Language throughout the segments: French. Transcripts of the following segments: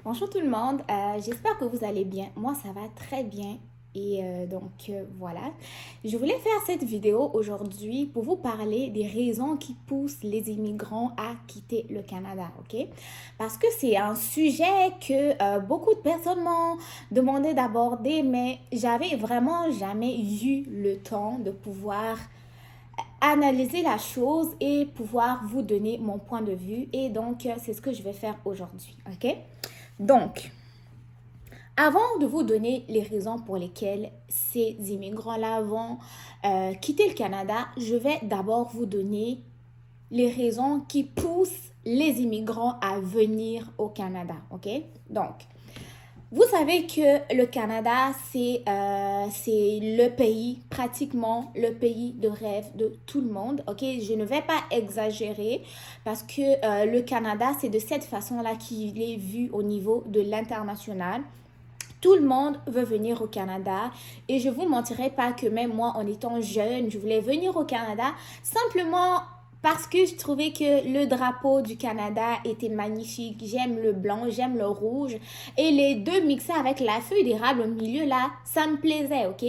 Bonjour tout le monde, j'espère que vous allez bien. Moi, ça va très bien. Voilà, je voulais faire cette vidéo aujourd'hui pour vous parler des raisons qui poussent les immigrants à quitter le Canada, ok? Parce que c'est un sujet que beaucoup de personnes m'ont demandé d'aborder, mais j'avais vraiment jamais eu le temps de pouvoir analyser la chose et pouvoir vous donner mon point de vue. C'est ce que je vais faire aujourd'hui, ok? Donc, avant de vous donner les raisons pour lesquelles ces immigrants-là vont quitter le Canada, je vais d'abord vous donner les raisons qui poussent les immigrants à venir au Canada. OK? Donc, vous savez que le Canada, c'est le pays, pratiquement le pays de rêve de tout le monde. OK? Je ne vais pas exagérer parce que le Canada, c'est de cette façon-là qu'il est vu au niveau de l'international. Tout le monde veut venir au Canada et je vous mentirai pas que même moi, en étant jeune, je voulais venir au Canada simplement parce que je trouvais que le drapeau du Canada était magnifique. J'aime le blanc, j'aime le rouge et les deux mixés avec la feuille d'érable au milieu là, ça me plaisait, ok?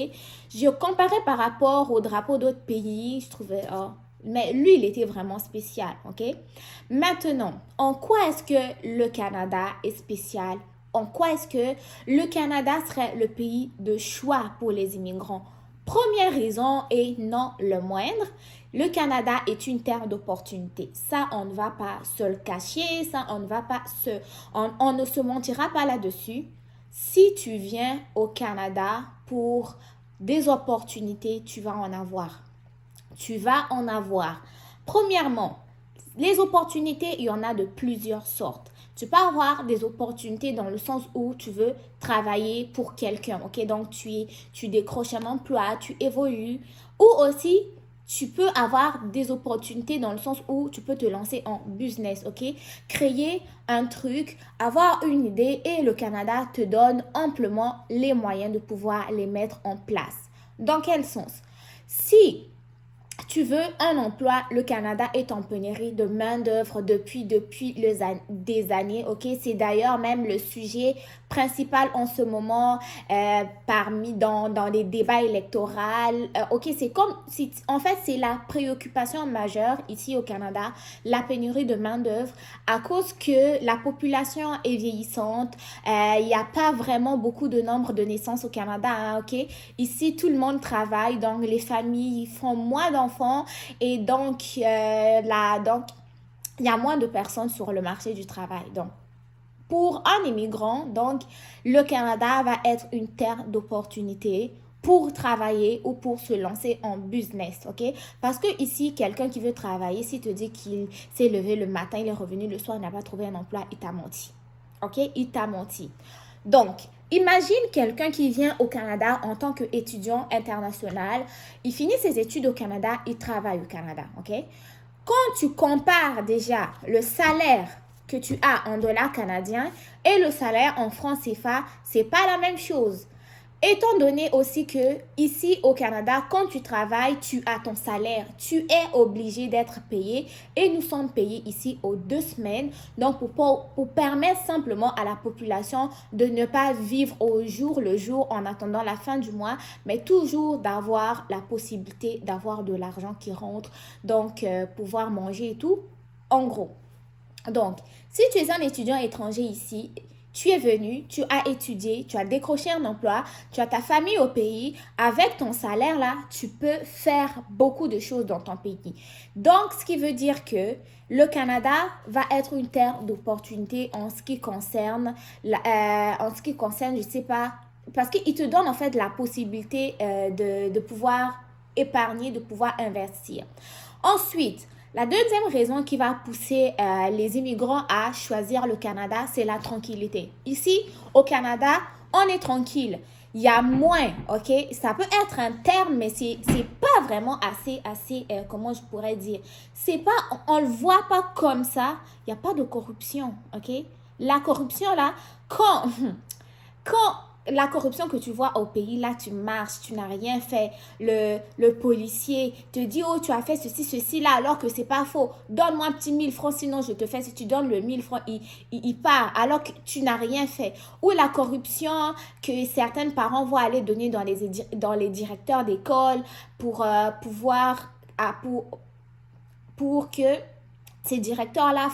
Je comparais par rapport au drapeau d'autres pays, je trouvais, oh, mais lui, il était vraiment spécial, ok? Maintenant, en quoi est-ce que le Canada est spécial? En quoi est-ce que le Canada serait le pays de choix pour les immigrants? Première raison et non le moindre, le Canada est une terre d'opportunité. Ça, on ne va pas se le cacher, ça, on ne va pas se, on ne se mentira pas là-dessus. Si tu viens au Canada pour des opportunités, tu vas en avoir. Tu vas en avoir. Premièrement, les opportunités, il y en a de plusieurs sortes. Tu peux avoir des opportunités dans le sens où tu veux travailler pour quelqu'un, ok? Donc, tu décroches un emploi, tu évolues. Ou aussi, tu peux avoir des opportunités dans le sens où tu peux te lancer en business, ok? Créer un truc, avoir une idée et le Canada te donne amplement les moyens de pouvoir les mettre en place. Dans quel sens? Si tu veux un emploi, le Canada est en pénurie de main-d'œuvre des années, ok? C'est d'ailleurs même le sujet principal en ce moment dans les débats électoraux. Ok, c'est comme si, en fait, c'est la préoccupation majeure ici au Canada, la pénurie de main-d'œuvre, à cause que la population est vieillissante. Il n'y a pas vraiment beaucoup de nombre de naissances au Canada, hein, ok? Ici, tout le monde travaille, donc les familles font moins d'enfants et donc il y a moins de personnes sur le marché du travail. Donc, pour un immigrant, donc, le Canada va être une terre d'opportunités pour travailler ou pour se lancer en business, ok? Parce que ici, quelqu'un qui veut travailler, s'il te dit qu'il s'est levé le matin, il est revenu le soir, il n'a pas trouvé un emploi, il t'a menti, ok? Il t'a menti. Donc, imagine quelqu'un qui vient au Canada en tant qu'étudiant international. Il finit ses études au Canada, il travaille au Canada, ok? Quand tu compares déjà le salaire que tu as en dollars canadiens et le salaire en francs CFA, c'est pas la même chose. Étant donné aussi que ici au Canada, quand tu travailles, tu as ton salaire, tu es obligé d'être payé et nous sommes payés ici aux 2 semaines. Donc pour permettre simplement à la population de ne pas vivre au jour le jour en attendant la fin du mois, mais toujours d'avoir la possibilité d'avoir de l'argent qui rentre, pouvoir manger et tout, en gros. Donc, si tu es un étudiant étranger ici, tu es venu, tu as étudié, tu as décroché un emploi, tu as ta famille au pays, avec ton salaire là, tu peux faire beaucoup de choses dans ton pays. Donc, ce qui veut dire que le Canada va être une terre d'opportunités en ce qui concerne, je sais pas, parce qu'il te donne en fait la possibilité de pouvoir épargner, de pouvoir investir. Ensuite, la deuxième raison qui va pousser les immigrants à choisir le Canada, c'est la tranquillité. Ici, au Canada, on est tranquille. Il y a moins, ok? Ça peut être un terme, mais c'est pas vraiment comment je pourrais dire? C'est pas, on le voit pas comme ça. Il n'y a pas de corruption, ok? La corruption, là, quand la corruption que tu vois au pays, là, tu marches, tu n'as rien fait. Le policier te dit, oh, tu as fait ceci, ceci, là, alors que c'est pas faux. Donne-moi un petit 1000 francs, sinon je te fais. Si tu donnes le 1000 francs, il part, alors que tu n'as rien fait. Ou la corruption que certains parents vont aller donner dans les directeurs d'école pour pouvoir, pour que ces directeurs-là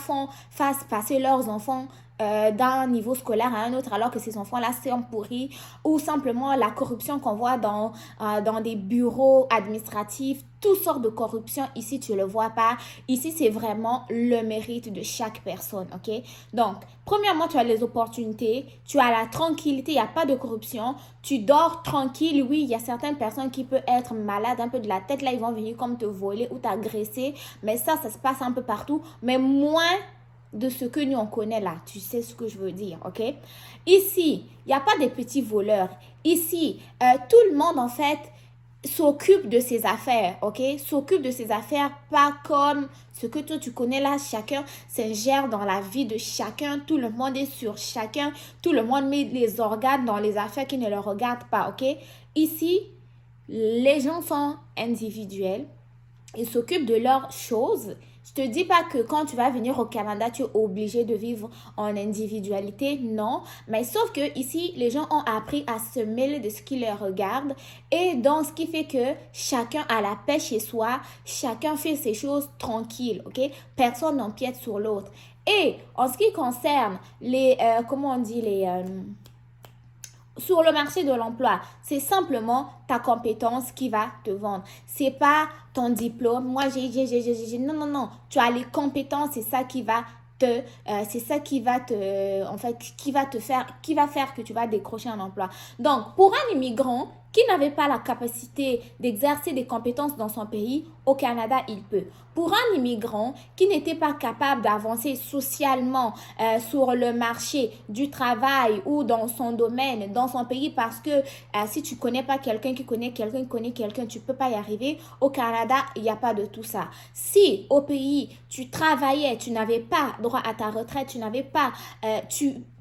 fassent passer leurs enfants d'un niveau scolaire à un autre alors que ces enfants-là sont pourris, ou simplement la corruption qu'on voit dans des bureaux administratifs, toutes sortes de corruption. Ici, tu ne le vois pas. Ici, c'est vraiment le mérite de chaque personne, ok? Donc, premièrement, tu as les opportunités, tu as la tranquillité, il n'y a pas de corruption, tu dors tranquille. Oui, il y a certaines personnes qui peuvent être malades un peu de la tête, là, ils vont venir comme te voler ou t'agresser, mais ça se passe un peu partout, mais moins de ce que nous on connaît là, tu sais ce que je veux dire, ok? Ici, il n'y a pas de petits voleurs. Ici, tout le monde en fait s'occupe de ses affaires, ok? S'occupe de ses affaires, pas comme ce que toi tu connais là, chacun s'ingère dans la vie de chacun, tout le monde est sur chacun, tout le monde met les organes dans les affaires qui ne le regardent pas, ok? Ici, les gens sont individuels, ils s'occupent de leurs choses. Je te dis pas que quand tu vas venir au Canada, tu es obligé de vivre en individualité, non. Mais sauf que ici, les gens ont appris à se mêler de ce qui les regarde, et donc ce qui fait que chacun a la paix chez soi, chacun fait ses choses tranquilles, ok? Personne n'empiète sur l'autre. Et en ce qui concerne comment on dit, sur le marché de l'emploi, c'est simplement ta compétence qui va te vendre. C'est pas ton diplôme. Moi, non, non, non. Tu as les compétences, c'est ça qui va en fait, qui va faire que tu vas décrocher un emploi. Donc, pour un immigrant qui n'avait pas la capacité d'exercer des compétences dans son pays, au Canada, il peut. Pour un immigrant qui n'était pas capable d'avancer socialement sur le marché du travail ou dans son domaine, dans son pays, parce que si tu ne connais pas quelqu'un qui connaît quelqu'un, tu ne peux pas y arriver. Au Canada, il n'y a pas de tout ça. Si au pays, tu travaillais, tu n'avais pas droit à ta retraite, tu n'avais pas,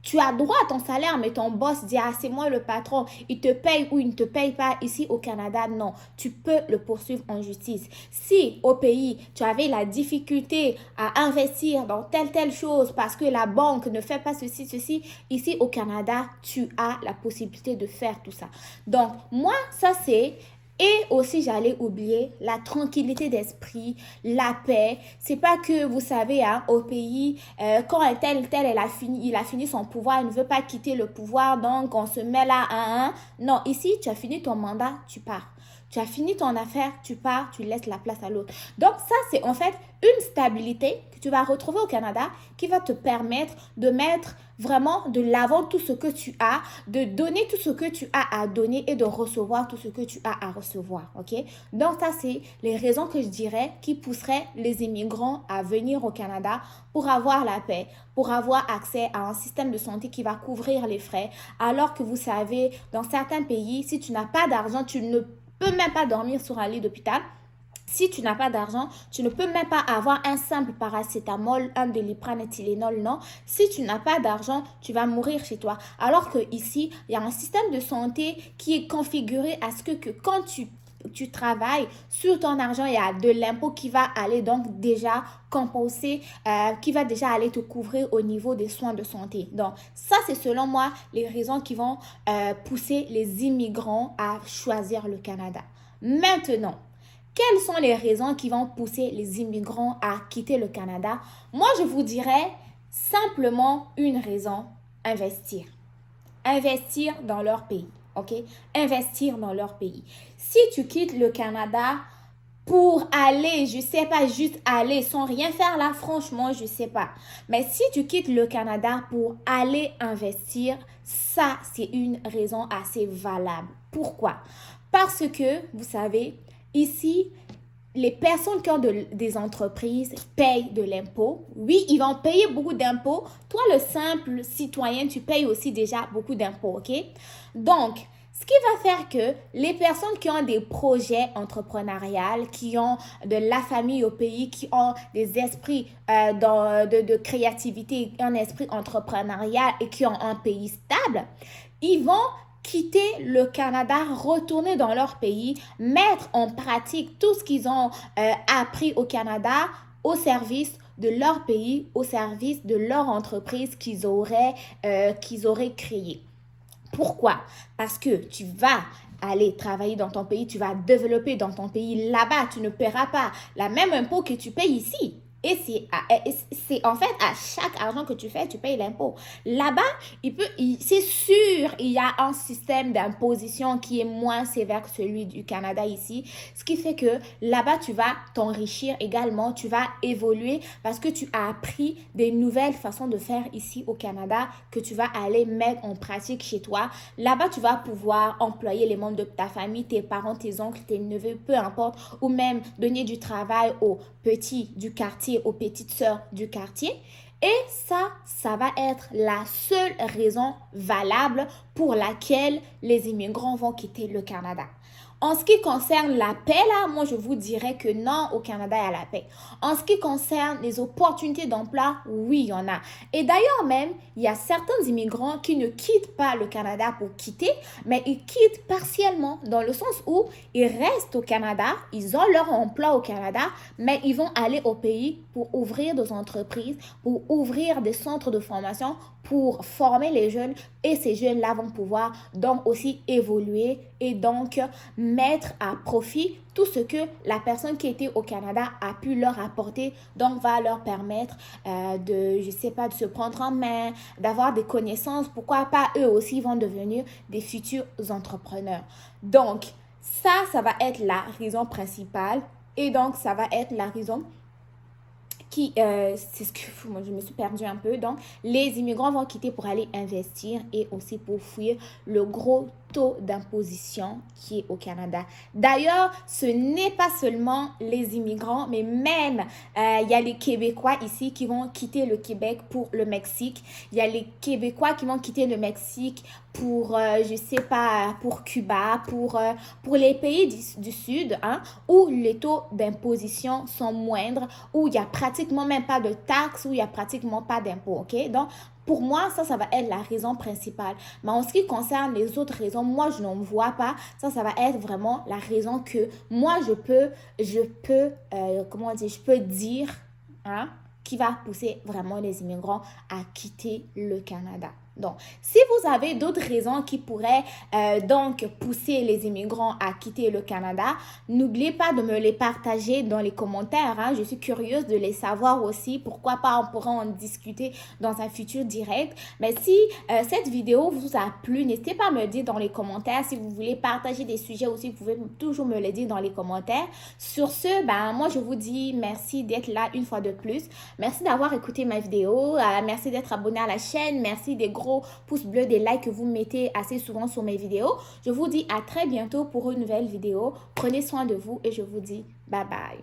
tu as droit à ton salaire, mais ton boss dit, ah, c'est moi le patron, il te paye ou il ne te paye pas. Ici au Canada, non, tu peux le poursuivre en justice. Si au pays, tu avais la difficulté à investir dans telle chose parce que la banque ne fait pas ceci, ici au Canada, tu as la possibilité de faire tout ça. Donc, moi, ça c'est... Et aussi, j'allais oublier la tranquillité d'esprit, la paix. C'est pas que, vous savez, hein, au pays, quand un tel, il a fini son pouvoir, il ne veut pas quitter le pouvoir, donc on se met là, Non, ici, tu as fini ton mandat, tu pars. Tu as fini ton affaire, tu pars, tu laisses la place à l'autre. Donc ça, c'est en fait une stabilité que tu vas retrouver au Canada qui va te permettre de mettre vraiment de l'avant tout ce que tu as, de donner tout ce que tu as à donner et de recevoir tout ce que tu as à recevoir, ok? Donc ça, c'est les raisons que je dirais qui pousseraient les immigrants à venir au Canada pour avoir la paix, pour avoir accès à un système de santé qui va couvrir les frais, alors que vous savez, dans certains pays, si tu n'as pas d'argent, tu ne peux même pas dormir sur un lit d'hôpital. Si tu n'as pas d'argent, tu ne peux même pas avoir un simple paracétamol, un Doliprane, un Tylenol, non. Si tu n'as pas d'argent, tu vas mourir chez toi. Alors qu'ici, il y a un système de santé qui est configuré à ce que quand tu travailles sur ton argent, il y a de l'impôt qui va aller donc déjà compenser, qui va déjà aller te couvrir au niveau des soins de santé. Donc, ça, c'est selon moi les raisons qui vont pousser les immigrants à choisir le Canada. Maintenant, quelles sont les raisons qui vont pousser les immigrants à quitter le Canada? Moi, je vous dirais simplement une raison, investir. Investir dans leur pays, ok? Investir dans leur pays. Si tu quittes le Canada pour aller, je sais pas, juste aller sans rien faire là, franchement, je sais pas. Mais si tu quittes le Canada pour aller investir, ça, c'est une raison assez valable. Pourquoi? Parce que, vous savez, ici, les personnes qui ont des entreprises payent de l'impôt. Oui, ils vont payer beaucoup d'impôts. Toi, le simple citoyen, tu payes aussi déjà beaucoup d'impôts, ok? Donc, ce qui va faire que les personnes qui ont des projets entrepreneuriaux, qui ont de la famille au pays, qui ont des esprits de créativité, un esprit entrepreneurial et qui ont un pays stable, ils vont quitter le Canada, retourner dans leur pays, mettre en pratique tout ce qu'ils ont appris au Canada au service de leur pays, au service de leur entreprise qu'ils auraient créée. Pourquoi? Parce que tu vas aller travailler dans ton pays, tu vas développer dans ton pays. Là-bas, tu ne paieras pas la même impôt que tu payes ici. Et c'est en fait à chaque argent que tu fais, tu payes l'impôt. Là-bas, c'est sûr, il y a un système d'imposition qui est moins sévère que celui du Canada ici. Ce qui fait que là-bas, tu vas t'enrichir également, tu vas évoluer parce que tu as appris des nouvelles façons de faire ici au Canada que tu vas aller mettre en pratique chez toi. Là-bas, tu vas pouvoir employer les membres de ta famille, tes parents, tes oncles, tes neveux, peu importe, ou même donner du travail aux petits du quartier, aux petites sœurs du quartier. Et ça va être la seule raison valable pour laquelle les immigrants vont quitter le Canada. En ce qui concerne la paix, là, moi, je vous dirais que non, au Canada, il y a la paix. En ce qui concerne les opportunités d'emploi, oui, il y en a. Et d'ailleurs même, il y a certains immigrants qui ne quittent pas le Canada pour quitter, mais ils quittent partiellement, dans le sens où ils restent au Canada, ils ont leur emploi au Canada, mais ils vont aller au pays pour ouvrir des entreprises, pour ouvrir des centres de formation, pour former les jeunes. Et ces jeunes-là vont pouvoir donc aussi évoluer et donc mettre à profit tout ce que la personne qui était au Canada a pu leur apporter, donc va leur permettre de se prendre en main, d'avoir des connaissances, pourquoi pas eux aussi vont devenir des futurs entrepreneurs. Donc, ça va être la raison principale et donc ça va être la raison c'est ce que moi je me suis perdue un peu. Donc, les immigrants vont quitter pour aller investir et aussi pour fuir le gros taux d'imposition qui est au Canada. D'ailleurs, ce n'est pas seulement les immigrants, mais même il y a les Québécois ici qui vont quitter le Québec pour le Mexique. Il y a les Québécois qui vont quitter le Mexique pour, pour Cuba, pour les pays du Sud, hein, où les taux d'imposition sont moindres, où il n'y a pratiquement même pas de taxes, où il n'y a pratiquement pas d'impôts, ok? Donc, pour moi, ça va être la raison principale. Mais en ce qui concerne les autres raisons, moi, je n'en vois pas. Ça va être vraiment la raison que moi, je peux dire, hein, qui va pousser vraiment les immigrants à quitter le Canada. Donc, si vous avez d'autres raisons qui pourraient donc pousser les immigrants à quitter le Canada, n'oubliez pas de me les partager dans les commentaires. Hein. Je suis curieuse de les savoir aussi. Pourquoi pas, on pourra en discuter dans un futur direct. Mais si cette vidéo vous a plu, n'hésitez pas à me le dire dans les commentaires. Si vous voulez partager des sujets aussi, vous pouvez toujours me le dire dans les commentaires. Sur ce, moi, je vous dis merci d'être là une fois de plus. Merci d'avoir écouté ma vidéo. Merci d'être abonné à la chaîne. Merci des gros pouces bleus, des likes que vous mettez assez souvent sur mes vidéos. Je vous dis à très bientôt pour une nouvelle vidéo. Prenez soin de vous et je vous dis bye bye.